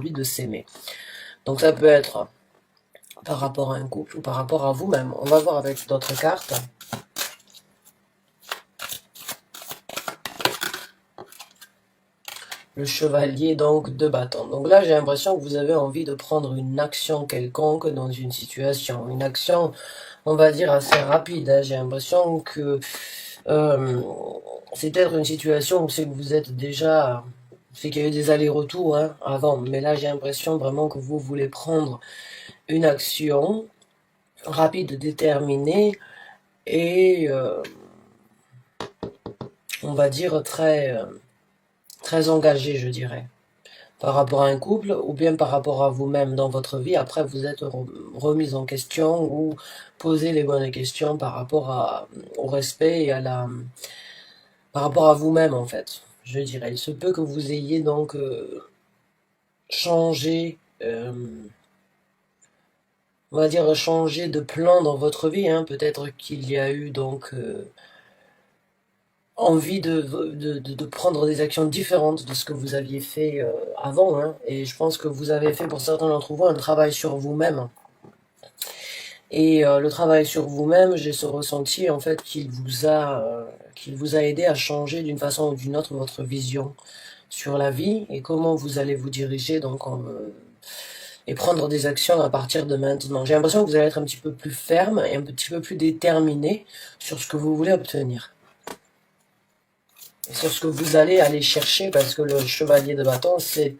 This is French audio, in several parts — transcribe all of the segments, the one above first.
envie de s'aimer. Donc ça peut être par rapport à un couple ou par rapport à vous-même. On va voir avec d'autres cartes. Le chevalier donc de bâton. Donc là j'ai l'impression que vous avez envie de prendre une action quelconque dans une situation. Une action, on va dire, assez rapide. Hein. J'ai l'impression que c'est peut-être une situation où c'est que vous êtes déjà... C'est qu'il y a eu des allers-retours hein, avant. Mais là j'ai l'impression vraiment que vous voulez prendre une action rapide, déterminée et on va dire très engagée, je dirais. Par rapport à un couple ou bien par rapport à vous-même dans votre vie. Après, vous êtes remise en question ou posez les bonnes questions par rapport au respect et par rapport à vous-même en fait. Je dirais, il se peut que vous ayez donc changé, on va dire changé de plan dans votre vie. Hein. Peut-être qu'il y a eu donc envie de prendre des actions différentes de ce que vous aviez fait avant. Hein. Et je pense que vous avez fait pour certains d'entre vous un travail sur vous-même. Et le travail sur vous-même, j'ai ce ressenti en fait qu'il vous a aidé à changer d'une façon ou d'une autre votre vision sur la vie et comment vous allez vous diriger donc et prendre des actions à partir de maintenant. J'ai l'impression que vous allez être un petit peu plus ferme et un petit peu plus déterminé sur ce que vous voulez obtenir. Et sur ce que vous allez aller chercher parce que le chevalier de bâton, c'est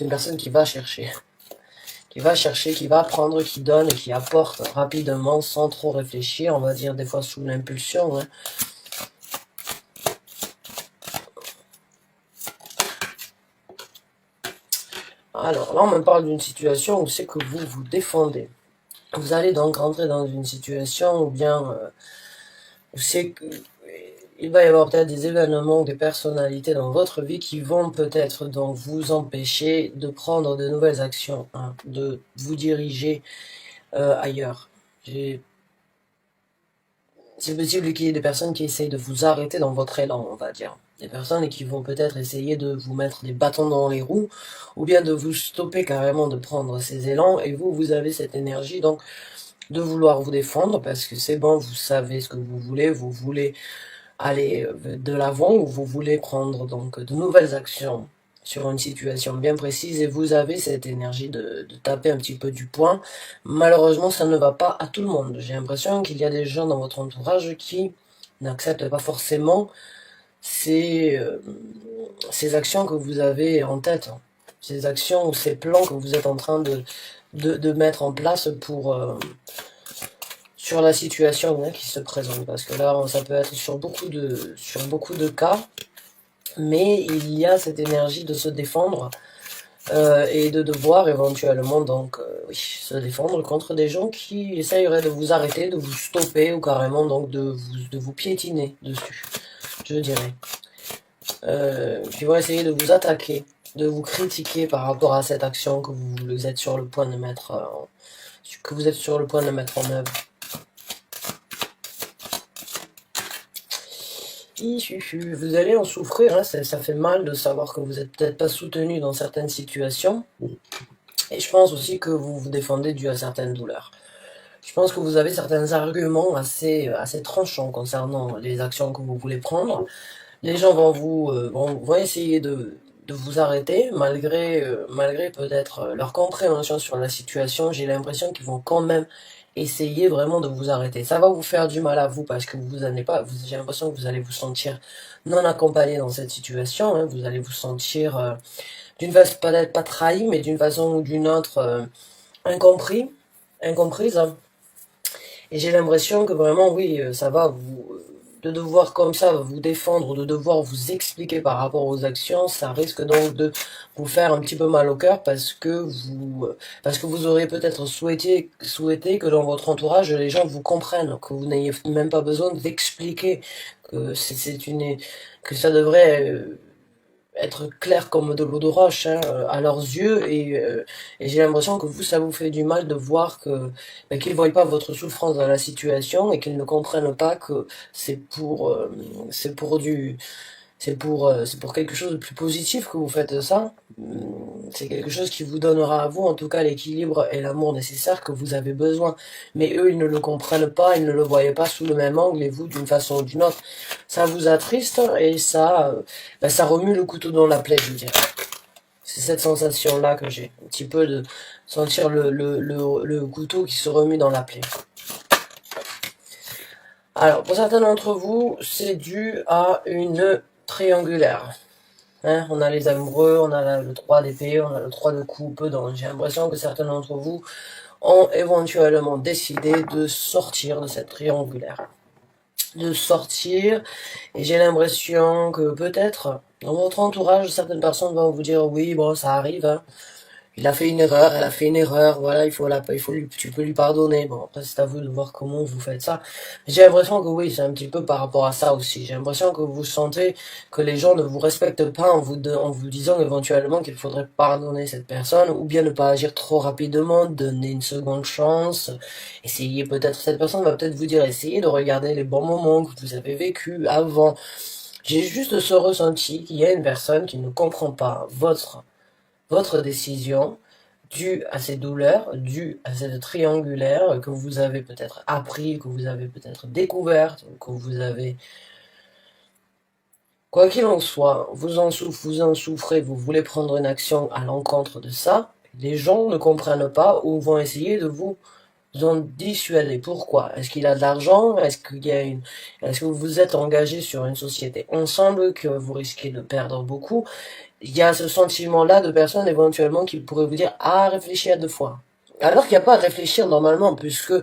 une personne qui va chercher. Qui va prendre, qui donne et qui apporte rapidement sans trop réfléchir, on va dire des fois sous l'impulsion. Hein. Alors là on me parle d'une situation où c'est que vous vous défendez. Vous allez donc rentrer dans une situation où bien où c'est que il va y avoir peut-être des événements, des personnalités dans votre vie qui vont peut-être donc vous empêcher de prendre de nouvelles actions, hein, de vous diriger ailleurs. C'est possible qu'il y ait des personnes qui essayent de vous arrêter dans votre élan, on va dire. Des personnes qui vont peut-être essayer de vous mettre des bâtons dans les roues, ou bien de vous stopper carrément de prendre ces élans, et vous avez cette énergie donc de vouloir vous défendre, parce que c'est bon, vous savez ce que vous voulez aller de l'avant, ou vous voulez prendre donc de nouvelles actions sur une situation bien précise et vous avez cette énergie de taper un petit peu du poing. Malheureusement, ça ne va pas à tout le monde. J'ai l'impression qu'il y a des gens dans votre entourage qui n'acceptent pas forcément ces, ces actions que vous avez en tête, ces actions ou ces plans que vous êtes en train de mettre en place pour sur la situation hein, qui se présente. Parce que là, ça peut être sur beaucoup de cas, mais il y a cette énergie de se défendre et de devoir éventuellement donc oui, se défendre contre des gens qui essayeraient de vous arrêter, de vous stopper ou carrément donc de vous piétiner dessus, je dirais. Qui vont essayer de vous attaquer, de vous critiquer par rapport à cette action que vous êtes sur le point de mettre en œuvre. Vous allez en souffrir, hein, ça fait mal de savoir que vous n'êtes peut-être pas soutenu dans certaines situations. Et je pense aussi que vous vous défendez dû à certaines douleurs. Je pense que vous avez certains arguments assez tranchants concernant les actions que vous voulez prendre. Les gens vont essayer de vous arrêter, malgré peut-être leur compréhension sur la situation. J'ai l'impression qu'ils vont quand même essayer vraiment de vous arrêter. Ça va vous faire du mal à vous parce que vous n'allez pas, j'ai l'impression que vous allez vous sentir non accompagné dans cette situation. Hein, vous allez vous sentir d'une façon peut-être pas trahi, mais d'une façon ou d'une autre incomprise. Hein. Et j'ai l'impression que vraiment, oui, ça va vous de devoir comme ça vous défendre, de devoir vous expliquer par rapport aux actions, ça risque donc de vous faire un petit peu mal au cœur parce que vous aurez peut-être souhaité que dans votre entourage les gens vous comprennent, que vous n'ayez même pas besoin d'expliquer que que ça devrait être clair comme de l'eau de roche hein, à leurs yeux et j'ai l'impression que vous ça vous fait du mal de voir que qu'ils voient pas votre souffrance dans la situation et qu'ils ne comprennent pas que c'est pour c'est pour quelque chose de plus positif que vous faites ça. C'est quelque chose qui vous donnera à vous, en tout cas, l'équilibre et l'amour nécessaire que vous avez besoin. Mais eux, ils ne le comprennent pas, ils ne le voyaient pas sous le même angle, et vous, d'une façon ou d'une autre. Ça vous attriste, et ça remue le couteau dans la plaie, je dirais. C'est cette sensation-là que j'ai. Un petit peu de sentir le couteau qui se remue dans la plaie. Alors, pour certains d'entre vous, c'est dû à une triangulaire. Hein, on a les amoureux, on a le 3 d'épée, on a le 3 de coupe, donc j'ai l'impression que certains d'entre vous ont éventuellement décidé de sortir de cette triangulaire. De sortir, et j'ai l'impression que peut-être, dans votre entourage, certaines personnes vont vous dire, oui, bon, ça arrive, hein. Il a fait une erreur, elle a fait une erreur, voilà, tu peux lui pardonner. Bon, après, c'est à vous de voir comment vous faites ça. J'ai l'impression que oui, c'est un petit peu par rapport à ça aussi. J'ai l'impression que vous sentez que les gens ne vous respectent pas en vous disant éventuellement qu'il faudrait pardonner cette personne, ou bien ne pas agir trop rapidement, donner une seconde chance. Essayez peut-être, cette personne va peut-être vous dire, essayez de regarder les bons moments que vous avez vécus avant. J'ai juste ce ressenti qu'il y a une personne qui ne comprend pas votre décision, due à ces douleurs, due à cette triangulaire que vous avez peut-être appris, que vous avez peut-être découverte, que vous avez... Quoi qu'il en soit, vous en souffrez, vous voulez prendre une action à l'encontre de ça, les gens ne comprennent pas ou vont essayer de vous en dissuader. Pourquoi? Est-ce qu'il a de l'argent? Est-ce que vous êtes engagé sur une société ensemble que vous risquez de perdre beaucoup? Il y a ce sentiment-là de personnes éventuellement qui pourraient vous dire ah réfléchis à deux fois. Alors qu'il n'y a pas à réfléchir normalement, puisque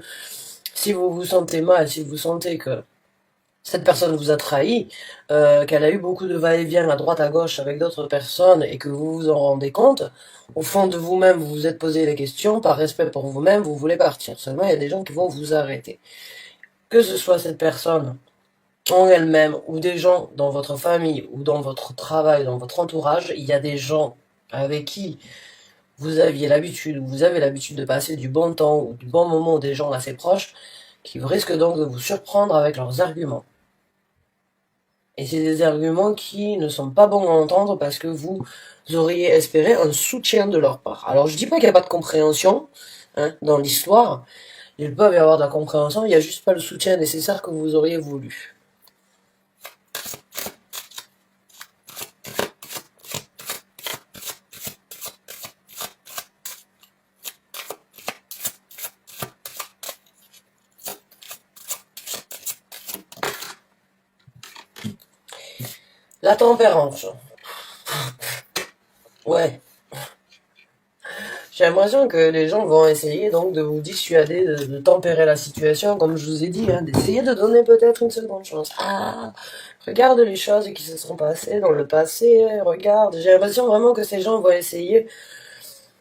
si vous vous sentez mal, si vous sentez que cette personne vous a trahi, qu'elle a eu beaucoup de va-et-vient à droite à gauche avec d'autres personnes et que vous vous en rendez compte, au fond de vous-même vous vous êtes posé des questions, par respect pour vous-même vous voulez partir. Seulement il y a des gens qui vont vous arrêter. Que ce soit cette personne en elle-même, ou des gens dans votre famille, ou dans votre travail, dans votre entourage, il y a des gens avec qui vous aviez l'habitude, ou vous avez l'habitude de passer du bon temps, ou du bon moment, des gens assez proches, qui risquent donc de vous surprendre avec leurs arguments. Et c'est des arguments qui ne sont pas bons à entendre parce que vous auriez espéré un soutien de leur part. Alors je dis pas qu'il n'y a pas de compréhension, hein, dans l'histoire, il peut y avoir de la compréhension, il n'y a juste pas le soutien nécessaire que vous auriez voulu. La tempérance. Ouais. J'ai l'impression que les gens vont essayer donc de vous dissuader de tempérer la situation, comme je vous ai dit, hein, d'essayer de donner peut-être une seconde chance. Ah, regarde les choses qui se sont passées dans le passé, regarde. J'ai l'impression vraiment que ces gens vont essayer,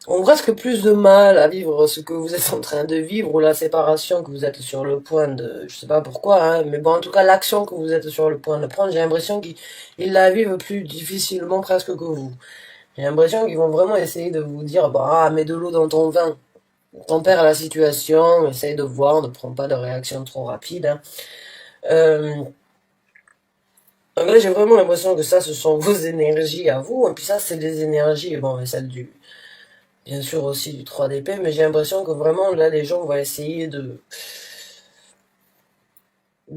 ont presque plus de mal à vivre ce que vous êtes en train de vivre, ou la séparation que vous êtes sur le point de, je sais pas pourquoi, hein, mais bon, en tout cas, l'action que vous êtes sur le point de prendre, j'ai l'impression qu'ils la vivent plus difficilement presque que vous. J'ai l'impression qu'ils vont vraiment essayer de vous dire, bah, mets de l'eau dans ton vin. Tempère la situation, essaye de voir, ne prends pas de réaction trop rapide. Hein. Donc là, j'ai vraiment l'impression que ça, ce sont vos énergies à vous. Et puis ça, c'est des énergies, bon, et celle du, bien sûr aussi du 3 d'épée, mais j'ai l'impression que vraiment, là, les gens vont essayer de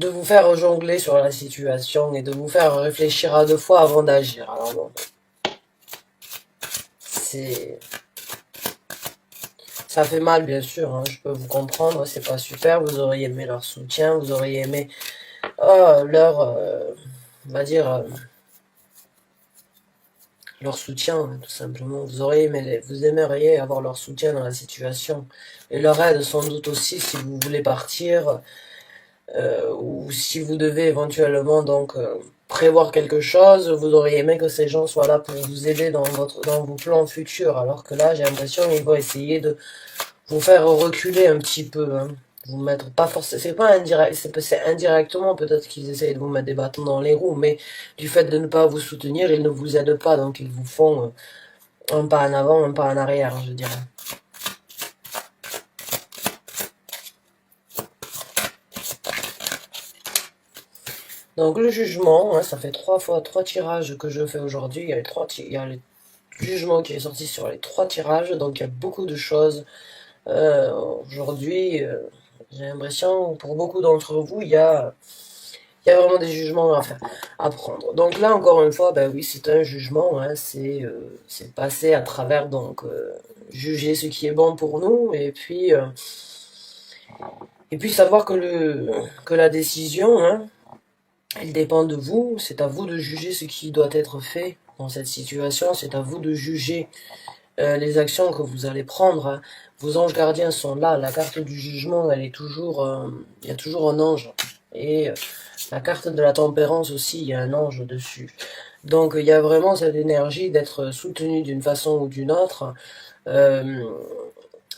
vous faire jongler sur la situation et de vous faire réfléchir à deux fois avant d'agir. Alors bon, c'est... Ça fait mal, bien sûr, hein, je peux vous comprendre, c'est pas super, vous auriez aimé leur soutien, vous auriez aimé on va dire, leur soutien, hein, tout simplement. Vous aimeriez avoir leur soutien dans la situation, et leur aide sans doute aussi si vous voulez partir, ou si vous devez éventuellement donc prévoir quelque chose, vous auriez aimé que ces gens soient là pour vous aider dans vos plans futurs, alors que là, j'ai l'impression qu'ils vont essayer de vous faire reculer un petit peu, hein. Vous mettre pas forcément, c'est pas indirect, c'est indirectement peut-être qu'ils essayent de vous mettre des bâtons dans les roues, mais du fait de ne pas vous soutenir, ils ne vous aident pas, donc ils vous font un pas en avant, un pas en arrière, je dirais. Donc le jugement, hein, ça fait 3 tirages que je fais aujourd'hui. Il y a le jugement qui est sorti sur les 3 tirages, donc il y a beaucoup de choses. Aujourd'hui, j'ai l'impression, pour beaucoup d'entre vous, il y a vraiment des jugements à faire, à prendre. Donc là, encore une fois, ben oui, c'est un jugement, hein, c'est passer à travers, donc, juger ce qui est bon pour nous, et puis savoir que la décision, hein, elle dépend de vous, c'est à vous de juger ce qui doit être fait dans cette situation, c'est à vous de juger les actions que vous allez prendre, hein. Vos anges gardiens sont là, la carte du jugement, elle est toujours, il y a toujours un ange. Et la carte de la tempérance aussi, il y a un ange dessus. Donc il y a vraiment cette énergie d'être soutenu d'une façon ou d'une autre. Euh,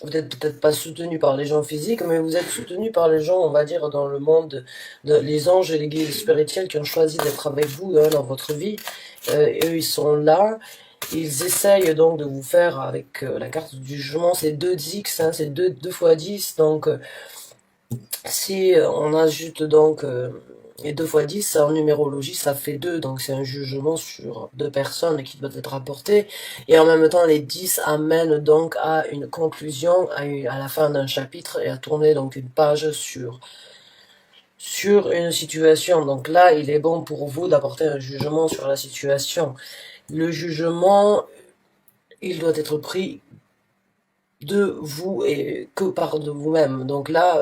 vous n'êtes peut-être pas soutenu par les gens physiques, mais vous êtes soutenu par les gens, on va dire, dans le monde, les anges et les guides spirituels qui ont choisi d'être avec vous, hein, dans votre vie. Eux, ils sont là. Ils essayent donc de vous faire, avec la carte du jugement, c'est 2x, hein, c'est 2 fois 10. Donc si on ajoute donc et 2 fois 10, en numérologie, ça fait 2, donc c'est un jugement sur 2 personnes qui doit être apporté. Et en même temps, les 10 amènent donc à une conclusion, à la fin d'un chapitre, et à tourner donc une page sur une situation. Donc là, il est bon pour vous d'apporter un jugement sur la situation. Le jugement, il doit être pris de vous et que par de vous-même. Donc là,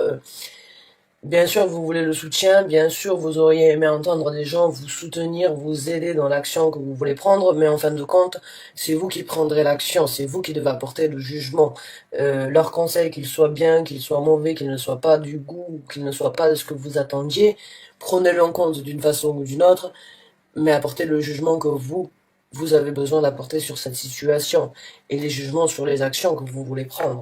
bien sûr, vous voulez le soutien, bien sûr, vous auriez aimé entendre des gens vous soutenir, vous aider dans l'action que vous voulez prendre, mais en fin de compte, c'est vous qui prendrez l'action, c'est vous qui devez apporter le jugement. Leur conseil, qu'il soit bien, qu'il soit mauvais, qu'il ne soit pas du goût, qu'il ne soit pas de ce que vous attendiez, prenez-le en compte d'une façon ou d'une autre, mais apportez le jugement que vous avez besoin d'apporter sur cette situation, et les jugements sur les actions que vous voulez prendre.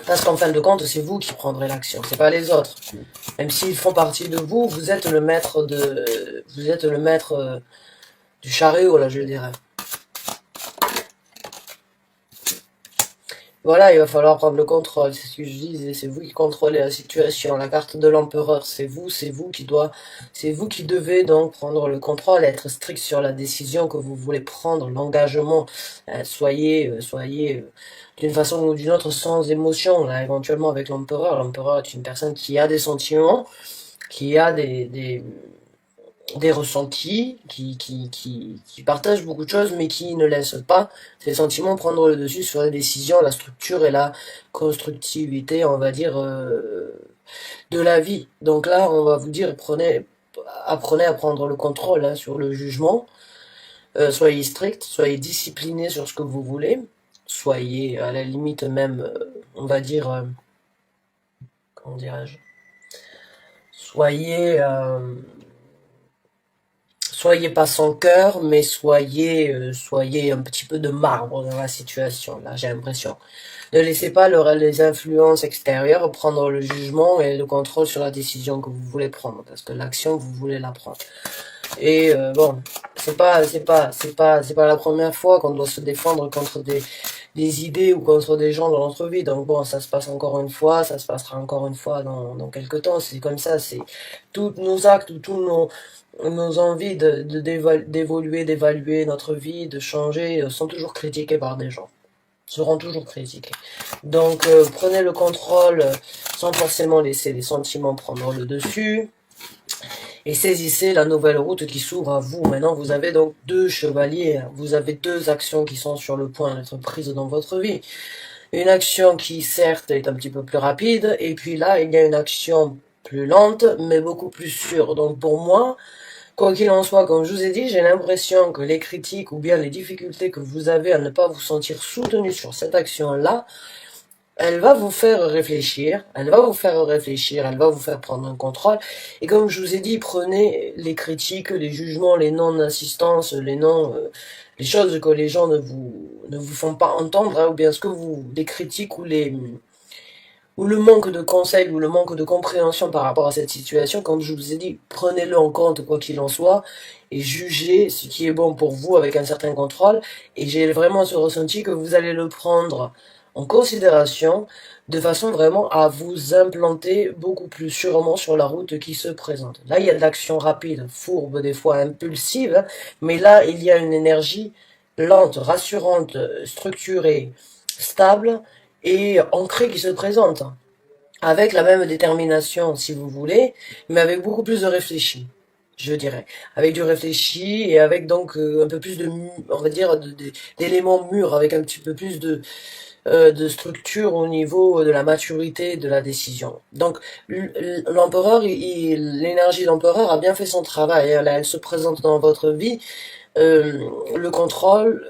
Parce qu'en fin de compte, c'est vous qui prendrez l'action, c'est pas les autres. Même s'ils font partie de vous, vous êtes le maître du chariot, là, je dirais. Voilà, il va falloir prendre le contrôle, c'est ce que je disais, c'est vous qui contrôlez la situation. La carte de l'empereur, c'est vous qui devez donc prendre le contrôle, être strict sur la décision que vous voulez prendre, l'engagement. Soyez d'une façon ou d'une autre sans émotion, là, éventuellement avec l'empereur. L'empereur est une personne qui a des sentiments, qui a des ressentis, qui partagent beaucoup de choses, mais qui ne laissent pas ces sentiments prendre le dessus sur les décisions, la structure et la constructivité, on va dire, de la vie. Donc là, on va vous dire, apprenez à prendre le contrôle, hein, sur le jugement, soyez strict, soyez discipliné sur ce que vous voulez, soyez à la limite même, on va dire, comment dirais-je, soyez... soyez pas sans cœur, mais soyez un petit peu de marbre dans la situation, là, j'ai l'impression. Ne laissez pas les influences extérieures prendre le jugement et le contrôle sur la décision que vous voulez prendre, parce que l'action, vous voulez la prendre. Et bon, c'est pas la première fois qu'on doit se défendre contre des idées ou contre des gens dans notre vie. Donc bon, ça se passe encore une fois, ça se passera encore une fois dans quelques temps. C'est comme ça, c'est tous nos actes, tous nos envies d'évoluer, d'évaluer notre vie, de changer, sont toujours critiquées par des gens. Seront toujours critiqués. Donc prenez le contrôle sans forcément laisser les sentiments prendre le dessus. Et saisissez la nouvelle route qui s'ouvre à vous. Maintenant, vous avez donc 2 chevaliers. Vous avez 2 actions qui sont sur le point d'être prises dans votre vie. Une action qui, certes, est un petit peu plus rapide. Et puis là, il y a une action plus lente, mais beaucoup plus sûre. Donc pour moi, quoi qu'il en soit, comme je vous ai dit, j'ai l'impression que les critiques ou bien les difficultés que vous avez à ne pas vous sentir soutenu sur cette action-là, elle va vous faire réfléchir, elle va vous faire prendre un contrôle. Et comme je vous ai dit, prenez les critiques, les jugements, les non-assistances, les choses que les gens ne vous font pas entendre, hein, ou bien ce que les critiques ou le manque de conseils, ou le manque de compréhension par rapport à cette situation, comme je vous ai dit, prenez-le en compte quoi qu'il en soit, et jugez ce qui est bon pour vous avec un certain contrôle, et j'ai vraiment ce ressenti que vous allez le prendre en considération, de façon vraiment à vous implanter beaucoup plus sûrement sur la route qui se présente. Là, il y a de l'action rapide, fourbe, des fois impulsive, hein, mais là, il y a une énergie lente, rassurante, structurée, stable et ancrée qui se présente, avec la même détermination, si vous voulez, mais avec beaucoup plus de réfléchi, je dirais. Avec du réfléchi et avec donc un peu plus de, on va dire, d'éléments mûrs, avec un petit peu plus de structure au niveau de la maturité de la décision. Donc l'empereur, l'énergie de l'empereur a bien fait son travail. Là, elle se présente dans votre vie. Le contrôle,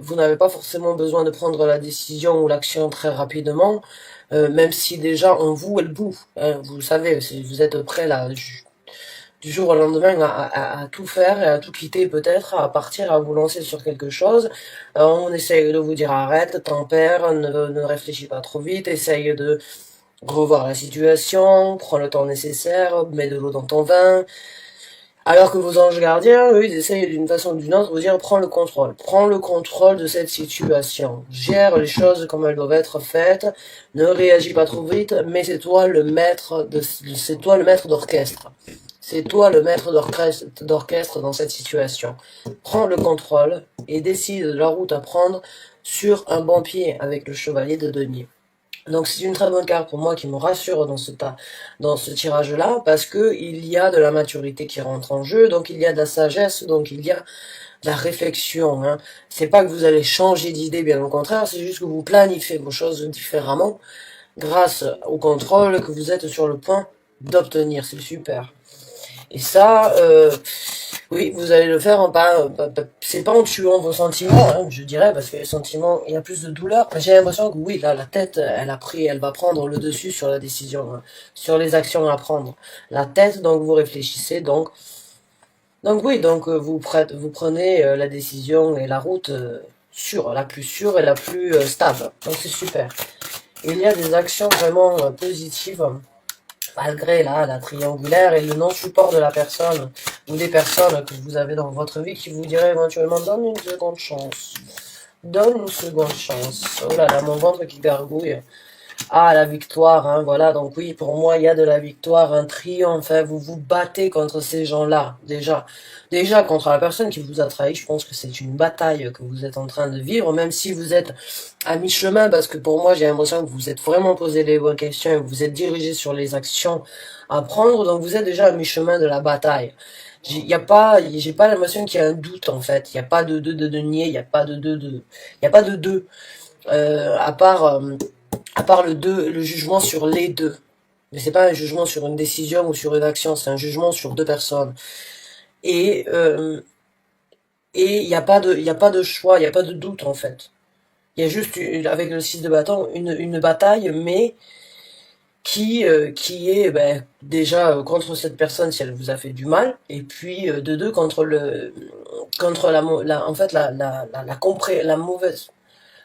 vous n'avez pas forcément besoin de prendre la décision ou l'action très rapidement, même si déjà en vous elle boue. Hein, vous savez, si vous êtes prêt là du jour au lendemain à tout faire et à tout quitter peut-être, à partir, à vous lancer sur quelque chose. On essaye de vous dire arrête, tempère, ne réfléchis pas trop vite, essaye de revoir la situation, prends le temps nécessaire, mets de l'eau dans ton vin. Alors que vos anges gardiens, eux, ils essayent d'une façon ou d'une autre de vous dire prends le contrôle de cette situation, gère les choses comme elles doivent être faites, ne réagis pas trop vite, mais c'est toi le maître d'orchestre. C'est toi le maître d'orchestre dans cette situation. Prends le contrôle et décide de la route à prendre sur un bon pied avec le chevalier de denier. Donc c'est une très bonne carte pour moi qui me rassure dans ce tirage-là, parce que il y a de la maturité qui rentre en jeu, donc il y a de la sagesse, donc il y a de la réflexion. Hein. C'est pas que vous allez changer d'idée, bien au contraire, c'est juste que vous planifiez vos choses différemment grâce au contrôle que vous êtes sur le point d'obtenir. C'est super. Et ça, oui, vous allez le faire en c'est pas en tuant vos sentiments, hein, je dirais, parce que les sentiments, il y a plus de douleur. J'ai l'impression que oui, là, la tête, elle va prendre le dessus sur la décision, hein, sur les actions à prendre. La tête, donc vous réfléchissez, donc oui, donc vous prenez la décision et la route sûre, la plus sûre et la plus stable. Donc c'est super. Il y a des actions vraiment positives malgré là la triangulaire et le non-support de la personne ou des personnes que vous avez dans votre vie qui vous diraient éventuellement donne une seconde chance. Donne une seconde chance. Oh là là, mon ventre qui gargouille. Ah, la victoire, hein, voilà. Donc oui, pour moi, il y a de la victoire, un triomphe. Hein, vous vous battez contre ces gens-là, déjà. Déjà, contre la personne qui vous a trahi, je pense que c'est une bataille que vous êtes en train de vivre, même si vous êtes à mi-chemin, parce que pour moi, j'ai l'impression que vous êtes vraiment posé les bonnes questions et vous êtes dirigé sur les actions à prendre, donc vous êtes déjà à mi-chemin de la bataille. J'ai pas l'impression qu'il y a un doute, en fait. Il n'y a pas de nier, il n'y a pas il y a pas de deux. À part le jugement sur les deux. Mais c'est pas un jugement sur une décision ou sur une action, c'est un jugement sur deux personnes. Et il n'y a pas de choix, il n'y a pas de doute en fait. Il y a juste avec le 6 de bâton une bataille, mais qui est déjà contre cette personne si elle vous a fait du mal, et puis de deux contre en fait la mauvaise.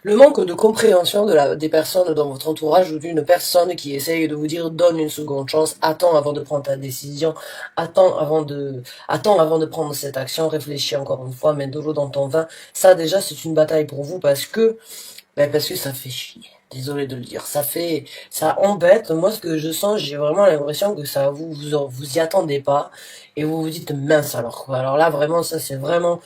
Le manque de compréhension des personnes dans votre entourage ou d'une personne qui essaye de vous dire donne une seconde chance, attends avant de prendre ta décision, attends avant de prendre cette action, réfléchis encore une fois, mets de l'eau dans ton vin. Ça déjà c'est une bataille pour vous parce que ça fait chier. Désolé de le dire, ça embête. Moi, ce que je sens, j'ai vraiment l'impression que ça vous y attendez pas et vous vous dites mince alors quoi. Alors là, vraiment, ça c'est vraiment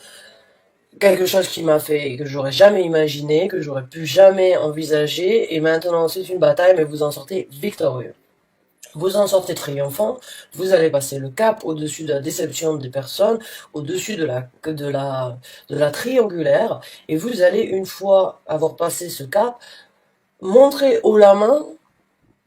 quelque chose qui m'a fait, que j'aurais jamais imaginé, que j'aurais pu jamais envisager, et maintenant c'est une bataille, mais vous en sortez victorieux. Vous en sortez triomphant, vous allez passer le cap au-dessus de la déception des personnes, au-dessus de la triangulaire, et vous allez, une fois avoir passé ce cap, montrer haut la main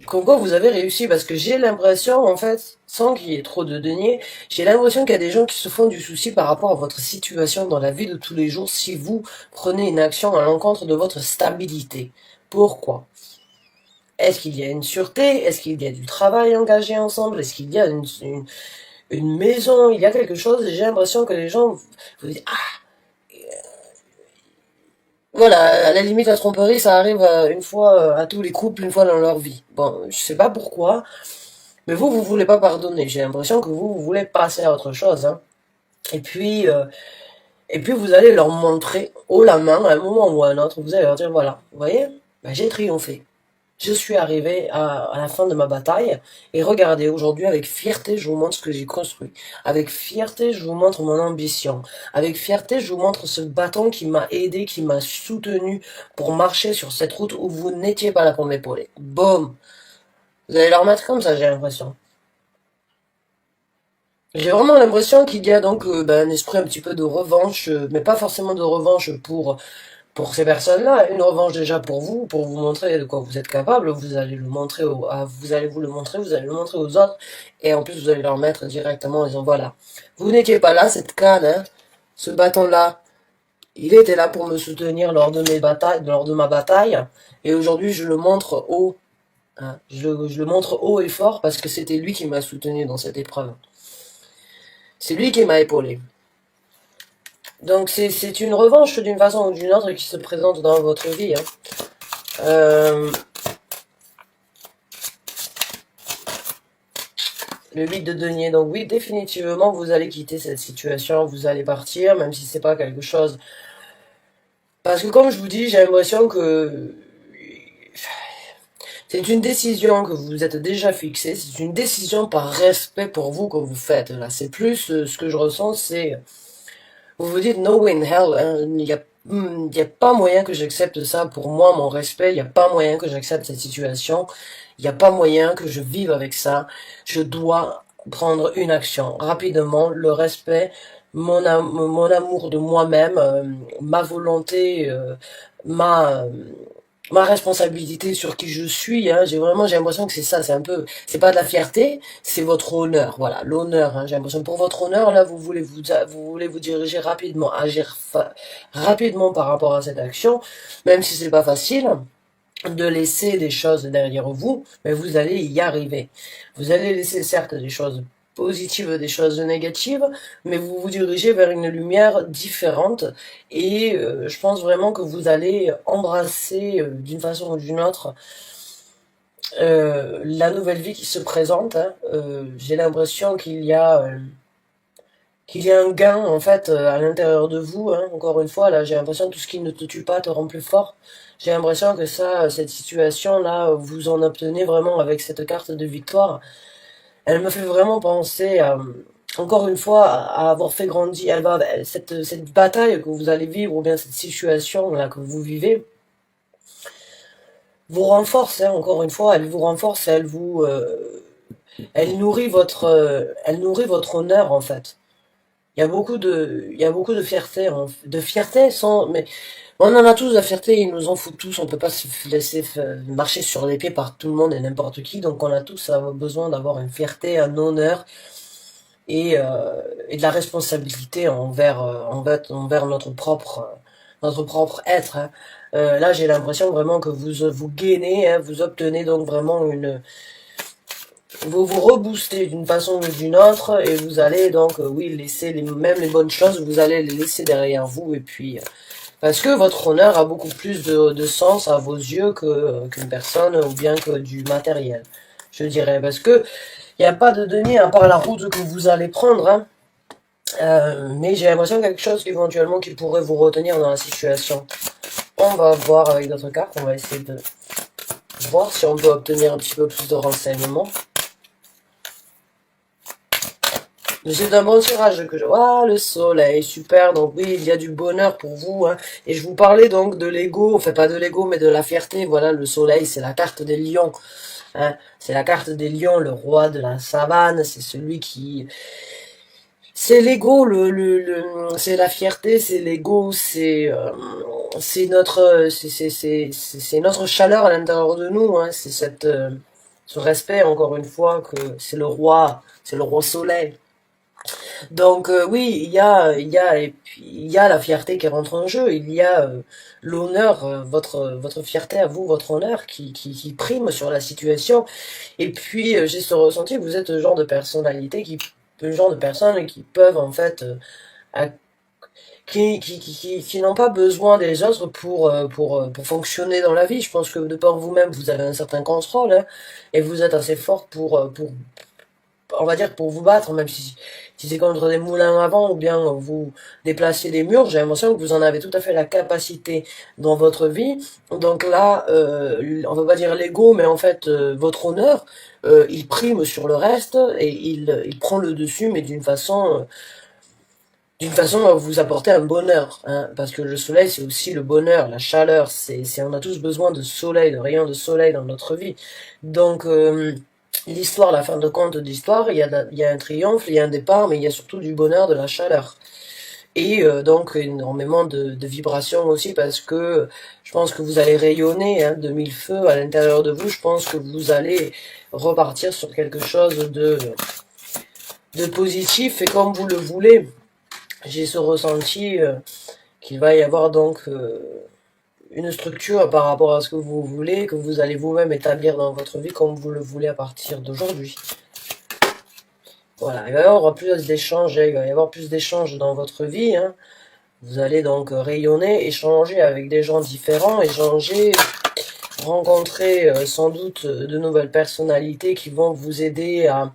comme quoi vous avez réussi, parce que j'ai l'impression, en fait, sans qu'il y ait trop de deniers, j'ai l'impression qu'il y a des gens qui se font du souci par rapport à votre situation dans la vie de tous les jours si vous prenez une action à l'encontre de votre stabilité. Pourquoi? Est-ce qu'il y a une sûreté? Est-ce qu'il y a du travail engagé ensemble? Est-ce qu'il y a une maison? Il y a quelque chose, et j'ai l'impression que les gens vous disent, ah, Voilà, à la limite, la tromperie, ça arrive une fois à tous les couples, une fois dans leur vie. Bon, je sais pas pourquoi, mais vous voulez pas pardonner. J'ai l'impression que vous voulez passer à autre chose, hein. Et puis, euh, et puis vous allez leur montrer haut la main, à un moment ou à un autre, vous allez leur dire, voilà, vous voyez, ben, j'ai triomphé. Je suis arrivé à la fin de ma bataille, et regardez, aujourd'hui, avec fierté, je vous montre ce que j'ai construit. Avec fierté, je vous montre mon ambition. Avec fierté, je vous montre ce bâton qui m'a aidé, qui m'a soutenu pour marcher sur cette route où vous n'étiez pas là pour m'épauler. Boum! Vous allez leur mettre comme ça, j'ai l'impression. J'ai vraiment l'impression qu'il y a donc ben, un esprit un petit peu de revanche, mais pas forcément de revanche pour ces personnes-là, une revanche déjà pour vous montrer de quoi vous êtes capable, vous allez le montrer vous allez vous le montrer, vous allez le montrer aux autres, et en plus vous allez leur mettre directement en disant voilà, vous n'étiez pas là, cette canne, hein, ce bâton-là, il était là pour me soutenir lors de mes batailles, lors de ma bataille, et aujourd'hui je le montre haut, hein, je le montre haut et fort parce que c'était lui qui m'a soutenu dans cette épreuve. C'est lui qui m'a épaulé. Donc c'est une revanche d'une façon ou d'une autre qui se présente dans votre vie, hein. Euh, Le 8 de denier, donc oui, définitivement, vous allez quitter cette situation, vous allez partir, même si c'est pas quelque chose... Parce que comme je vous dis, j'ai l'impression que c'est une décision que vous êtes déjà fixée, c'est une décision par respect pour vous que vous faites, là. C'est plus, ce que je ressens, c'est... Vous vous dites, no way in hell, hein, il y a pas moyen que j'accepte ça pour moi, mon respect, il n'y a pas moyen que j'accepte cette situation, il n'y a pas moyen que je vive avec ça, je dois prendre une action rapidement, le respect, mon amour de moi-même, ma volonté, ma, ma responsabilité sur qui je suis, hein, j'ai l'impression que c'est ça, c'est un peu, c'est pas de la fierté, c'est votre honneur, voilà, l'honneur, hein, j'ai l'impression pour votre honneur, là, vous voulez vous diriger rapidement, rapidement par rapport à cette action, même si c'est pas facile, de laisser des choses derrière vous, mais vous allez y arriver. Vous allez laisser certes des choses positives, des choses négatives, mais vous vous dirigez vers une lumière différente et je pense vraiment que vous allez embrasser d'une façon ou d'une autre la nouvelle vie qui se présente, hein. J'ai l'impression qu'il y a un gain en fait à l'intérieur de vous, hein. Encore une fois, là, j'ai l'impression que tout ce qui ne te tue pas te rend plus fort. J'ai l'impression que ça, cette situation-là, vous en obtenez vraiment avec cette carte de victoire. Elle me fait vraiment penser, encore une fois, à avoir fait grandir. Cette bataille que vous allez vivre, ou bien cette situation-là que vous vivez, vous renforce, hein, encore une fois, elle vous renforce, elle nourrit votre honneur, en fait. Il y a beaucoup de fierté, de fierté sans, mais on en a tous de la fierté, ils nous en foutent tous, on peut pas se laisser marcher sur les pieds par tout le monde et n'importe qui, donc on a tous besoin d'avoir une fierté, un honneur et de la responsabilité envers notre propre être, hein. Là, j'ai l'impression vraiment que vous gainez, hein, vous obtenez donc vraiment vous vous reboostez d'une façon ou d'une autre et vous allez donc, oui, laisser même les bonnes choses, vous allez les laisser derrière vous et puis, parce que votre honneur a beaucoup plus de sens à vos yeux qu'une personne ou bien que du matériel, je dirais, parce que il n'y a pas de denier à part la route que vous allez prendre, hein. Mais j'ai l'impression quelque chose éventuellement qui pourrait vous retenir dans la situation. On va voir avec d'autres cartes, on va essayer de voir si on peut obtenir un petit peu plus de renseignements. C'est un bon tirage que je... Ah, le soleil, super, donc oui, il y a du bonheur pour vous, hein. Et je vous parlais donc de l'ego, enfin pas de l'ego, mais de la fierté, voilà, le soleil, c'est la carte des lions, hein. C'est la carte des lions, le roi de la savane, c'est celui qui... C'est l'ego, c'est la fierté, c'est l'ego, c'est notre, c'est notre chaleur à l'intérieur de nous, hein. C'est ce respect, encore une fois, que c'est le roi soleil. Donc oui, il y a la fierté qui rentre en jeu, il y a l'honneur, votre fierté à vous, votre honneur qui prime sur la situation. Et puis j'ai ce ressenti que vous êtes le genre de personnalité le genre de personnes qui peuvent en fait qui n'ont pas besoin des autres pour fonctionner dans la vie. Je pense que de par vous-même, vous avez un certain contrôle, hein, et vous êtes assez fort on va dire, pour vous battre, même si c'est contre des moulins à vent ou bien vous déplacer des murs. J'ai l'impression que vous en avez tout à fait la capacité dans votre vie. Donc là, on va pas dire l'ego, mais en fait, votre honneur, il prime sur le reste et il prend le dessus, mais d'une façon à vous apporter un bonheur, hein, parce que le soleil c'est aussi le bonheur, la chaleur, on a tous besoin de soleil, de rayons de soleil dans notre vie. Donc l'histoire, la fin de compte de l'histoire, il y a un triomphe, il y a un départ, mais il y a surtout du bonheur, de la chaleur. Et donc énormément de vibrations aussi, parce que je pense que vous allez rayonner, hein, de mille feux à l'intérieur de vous. Je pense que vous allez repartir sur quelque chose de positif et comme vous le voulez. J'ai ce ressenti qu'il va y avoir donc une structure par rapport à ce que vous voulez, que vous allez vous-même établir dans votre vie comme vous le voulez à partir d'aujourd'hui. Voilà, il va y avoir plus d'échanges, il va y avoir plus d'échanges dans votre vie, hein. Vous allez donc rayonner, échanger avec des gens différents, échanger, rencontrer sans doute de nouvelles personnalités qui vont vous aider à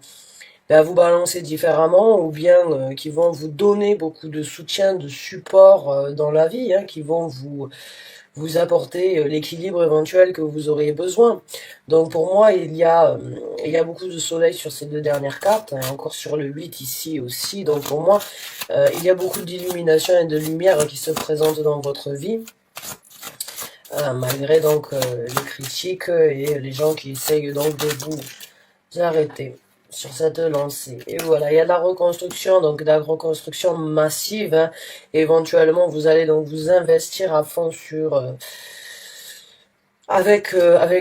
vous balancer différemment ou bien qui vont vous donner beaucoup de soutien, de support dans la vie, hein, qui vont vous apporter l'équilibre éventuel que vous auriez besoin. Donc pour moi, il y a beaucoup de soleil sur ces deux dernières cartes, hein, encore sur le 8 ici aussi. Donc pour moi, il y a beaucoup d'illumination et de lumière qui se présentent dans votre vie. Malgré donc les critiques et les gens qui essayent donc de vous arrêter sur cette lancée. Et voilà, il y a de la reconstruction, donc de la reconstruction massive, hein. Éventuellement, vous allez donc vous investir à fond sur avec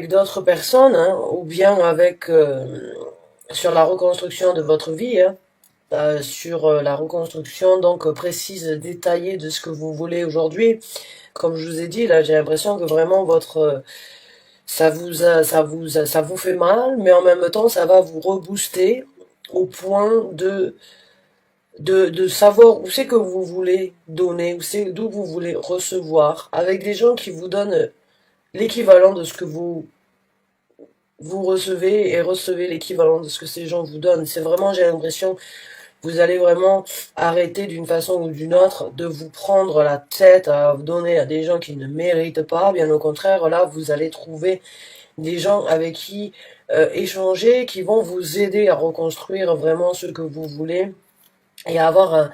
d'autres personnes, hein, ou bien avec sur la reconstruction de votre vie, hein, sur la reconstruction donc précise, détaillée de ce que vous voulez aujourd'hui. Comme je vous ai dit, là, j'ai l'impression que vraiment votre ça vous fait mal, mais en même temps, ça va vous rebooster au point de savoir où c'est que vous voulez donner, où c'est d'où vous voulez recevoir, avec des gens qui vous donnent l'équivalent de ce que vous recevez et recevez l'équivalent de ce que ces gens vous donnent. C'est vraiment, j'ai l'impression, vous allez vraiment arrêter d'une façon ou d'une autre de vous prendre la tête à vous donner à des gens qui ne méritent pas. Bien au contraire, là, vous allez trouver des gens avec qui échanger, qui vont vous aider à reconstruire vraiment ce que vous voulez et avoir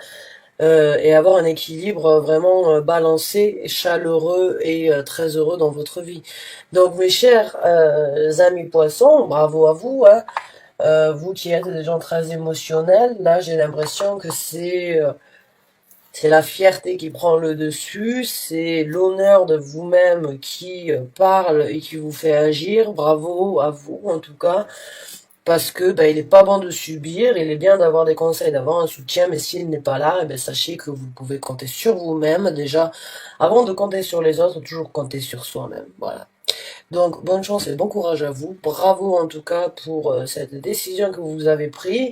un équilibre vraiment balancé, chaleureux et très heureux dans votre vie. Donc mes chers amis poissons, bravo à vous, hein. Vous qui êtes des gens très émotionnels, là j'ai l'impression que c'est la fierté qui prend le dessus, c'est l'honneur de vous-même qui parle et qui vous fait agir. Bravo à vous en tout cas, parce que il est pas bon de subir, il est bien d'avoir des conseils, d'avoir un soutien, mais s'il n'est pas là, sachez que vous pouvez compter sur vous-même déjà. Avant de compter sur les autres, toujours compter sur soi-même. Voilà. Donc bonne chance et bon courage à vous. Bravo en tout cas pour cette décision que vous avez prise.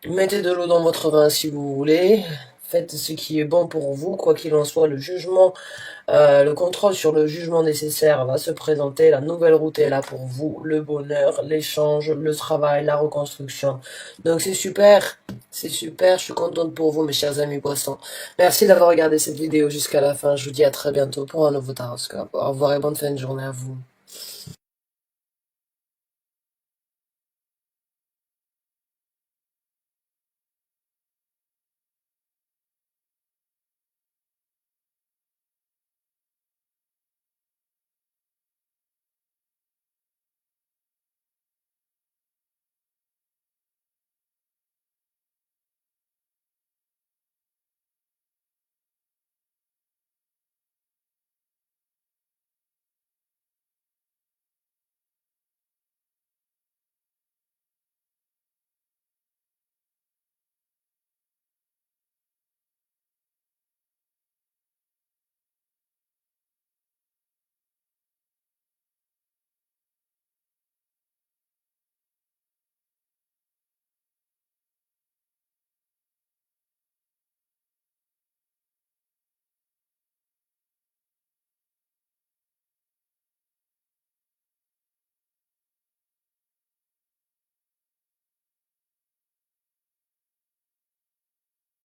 Mettez de l'eau dans votre vin si vous voulez. Faites ce qui est bon pour vous, quoi qu'il en soit. Le contrôle sur le jugement nécessaire va se présenter. La nouvelle route est là pour vous. Le bonheur, l'échange, le travail, la reconstruction. Donc c'est super. C'est super. Je suis contente pour vous, mes chers amis poissons. Merci d'avoir regardé cette vidéo jusqu'à la fin. Je vous dis à très bientôt pour un nouveau taroscope. Au revoir et bonne fin de journée à vous.